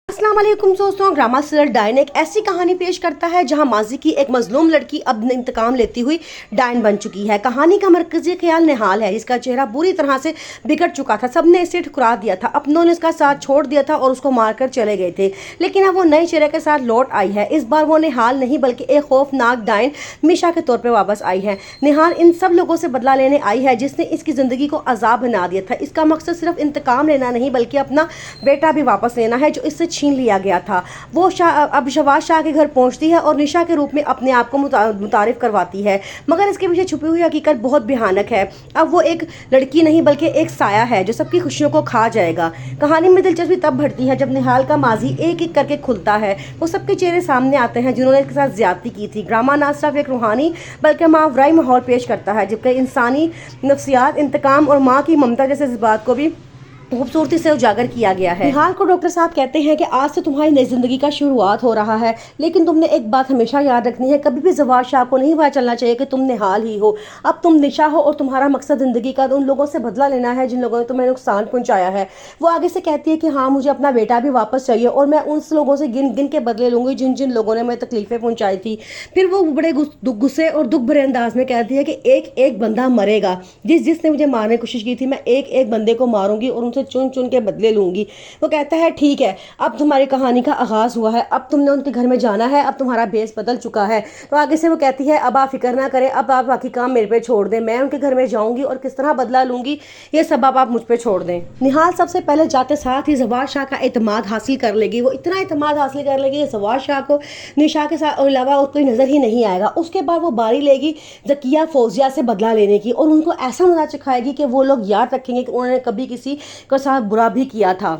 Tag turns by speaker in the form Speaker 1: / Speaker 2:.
Speaker 1: अस्सलाम वालेकुम दोस्तों, ड्रामा सीरियल डायन एक ऐसी कहानी पेश करता है जहां माजी की एक मजलूम लड़की अब इंतकाम लेती हुई डायन बन चुकी है। कहानी का मरकजी ख्याल निहाल है, जिसका चेहरा बुरी तरह से बिगड़ चुका था। सबने इसे ठुकरा दिया था, अपनों ने इसका साथ छोड़ दिया था और उसको मारकर चले गए थे। लेकिन अब वो नए चेहरे के साथ लौट आई है। इस बार वो निहाल नहीं बल्कि एक खौफनाक डायन मीशा के तौर पर वापस आई है। निहाल इन सब लोगों से बदला लेने आई है जिसने इसकी जिंदगी को अजाब बना दिया था। इसका मकसद सिर्फ इंतकाम लेना नहीं बल्कि अपना बेटा भी वापस लेना है जो इससे छीन लिया गया था। वो अब शवाज शाह के घर पहुंचती है और निशा के रूप में अपने आप को मुतारिफ करवाती है, मगर इसके पीछे छुपी हुई हकीकत बहुत भयानक है। अब वो एक लड़की नहीं बल्कि एक साया है जो सबकी खुशियों को खा जाएगा। कहानी में दिलचस्पी तब बढ़ती है जब निहाल का माजी एक एक करके खुलता है। वो सबके चेहरे सामने आते हैं जिन्होंने इसके साथ ज्यादती की थी। ड्रामा ना सिर्फ एक रूहानी बल्कि मावराई माहौल पेश करता है जबकि इंसानी नफ्सियात, इंतकाम और माँ की ममता जैसे जज्बात को भी खूबसूरती से उजागर किया गया है। निहाल को डॉक्टर साहब कहते हैं कि आज से तुम्हारी नई जिंदगी का शुरुआत हो रहा है, लेकिन तुमने एक बात हमेशा याद रखनी है, कभी भी जवाद शाह को नहीं पता चलना चाहिए कि तुम निहाल ही हो। अब तुम निशा हो और तुम्हारा मकसद जिंदगी का उन लोगों से बदला लेना है जिन लोगों ने तुम्हें नुकसान पहुंचाया है। वो आगे से कहती है कि हाँ, मुझे अपना बेटा भी वापस चाहिए और मैं उन लोगों से गिन गिन के बदले लूंगी जिन जिन लोगों ने मुझे तकलीफें पहुंचाई थी। फिर वो बड़े गुस्से और दुख भरे अंदाज में कहती है कि एक एक बंदा मरेगा, जिसने मुझे मारने की कोशिश की थी मैं एक एक बंदे को मारूंगी और उनसे चुन चुन के ले लूंगी। वो कहता है ठीक है, अब तुम्हारी कहानी का आगाज हुआ है, अब तुमने उनके घर में जाना है, अब तुम्हारा बेस बदल चुका है। तो आगे से वो कहती है अब आप फिक्र ना करें, अब आप बाकी काम मेरे पे छोड़ दें, मैं उनके घर में जाऊंगी और किस तरह बदला लूंगी ये सब अब आप मुझ पे छोड़ दें। निहाल सबसे पहले जाते साथ ही जवाद शाह का एतमाद हासिल कर लेगी। वो इतना एतमाद हासिल कर लेगी कि जवाद शाह को निशा के साथ अलावा कोई नजर ही नहीं आएगा। उसके बाद वो बारी लेगी जकिया फौजिया से बदला लेने की और उनको ऐसा मजा चखाएगी कि वो लोग याद रखेंगे कि उन्होंने कभी किसी के साथ बुरा भी किया था।